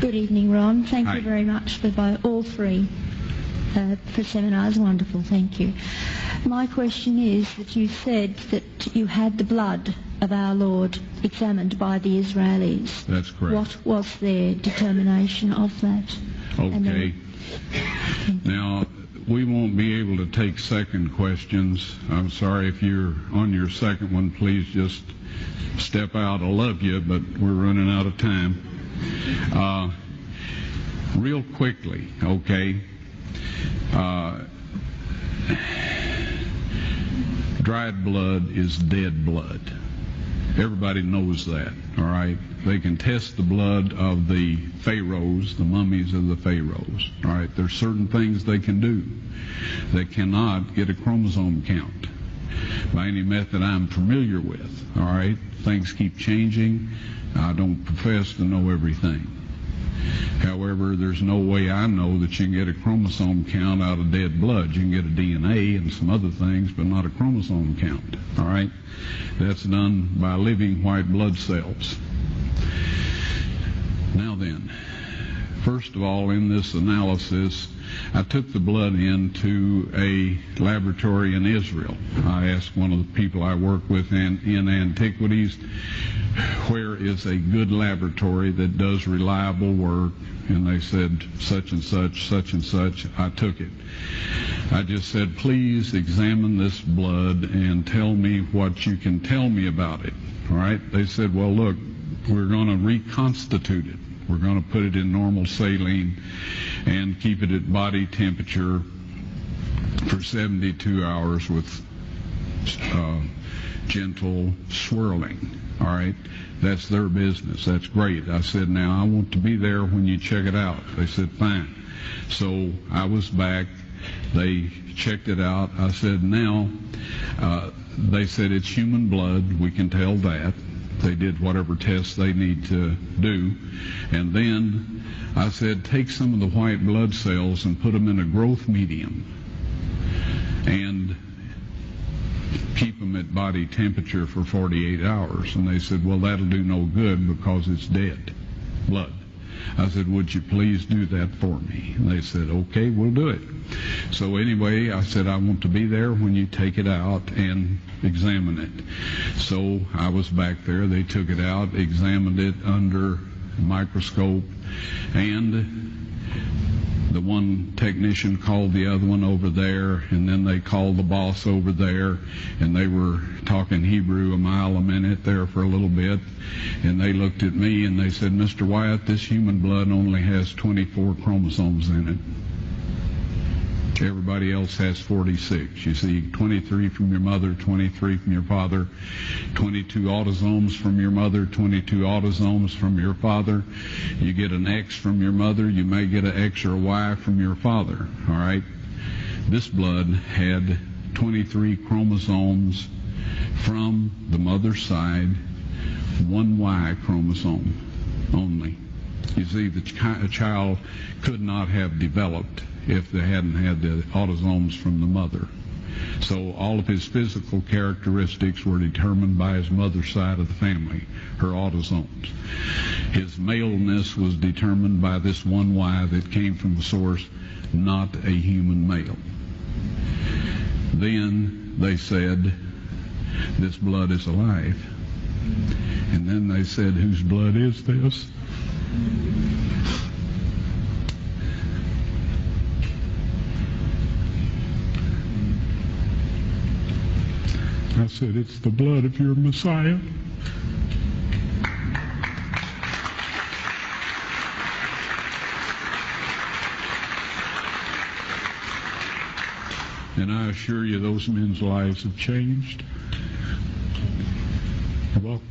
Good evening, Ron. Thank Hi. you very much for all three for seminars. Wonderful, thank you. My question is that you said that you had the blood of our Lord examined by the Israelis. That's correct. What was their determination of that? Okay. Now, we won't be able to take second questions. I'm sorry if you're on your second one. Please just step out. I love you, but we're running out of time. Real quickly, okay. Dried blood is dead blood. Everybody knows that, all right? They can test the blood of the pharaohs, the mummies of the pharaohs, all right? There's certain things they can do. They cannot get a chromosome count by any method I'm familiar with, all right? Things keep changing. I don't profess to know everything. However, there's no way I know that you can get a chromosome count out of dead blood. You can get a DNA and some other things, but not a chromosome count, all right? That's done by living white blood cells. Now then, first of all, in this analysis, I took the blood into a laboratory in Israel. I asked one of the people I work with in antiquities, where is a good laboratory that does reliable work? And they said, such and such, such and such. I took it. I just said, please examine this blood and tell me what you can tell me about it. All right? They said, well, look, we're going to reconstitute it. We're going to put it in normal saline and keep it at body temperature for 72 hours with gentle swirling. All right? That's their business. That's great. I said, now I want to be there when you check it out. They said, fine. So I was back. They checked it out. I said, now, they said it's human blood. We can tell that. They did whatever tests they need to do. And then I said, take some of the white blood cells and put them in a growth medium and keep them at body temperature for 48 hours. And they said, well, that'll do no good because it's dead blood. I said, would you please do that for me? And they said, okay, we'll do it. So anyway, I said, I want to be there when you take it out and examine it. So I was back there. They took it out, examined it under a microscope, and the one technician called the other one over there, and then they called the boss over there, and they were talking Hebrew a mile a minute there for a little bit, and they looked at me and they said, Mr. Wyatt, this human blood only has 24 chromosomes in it. Everybody else has 46. You see, 23 from your mother, 23 from your father, 22 autosomes from your mother, 22 autosomes from your father. You get an X from your mother, you may get an X or a Y from your father, all right? This blood had 23 chromosomes from the mother's side, one Y chromosome only. You see, the child could not have developed if they hadn't had the autosomes from the mother. So all of his physical characteristics were determined by his mother's side of the family, her autosomes. His maleness was determined by this one Y that came from the source, not a human male. Then they said, this blood is alive. And then they said, whose blood is this? I said, it's the blood of your Messiah. And I assure you those men's lives have changed. You're welcome.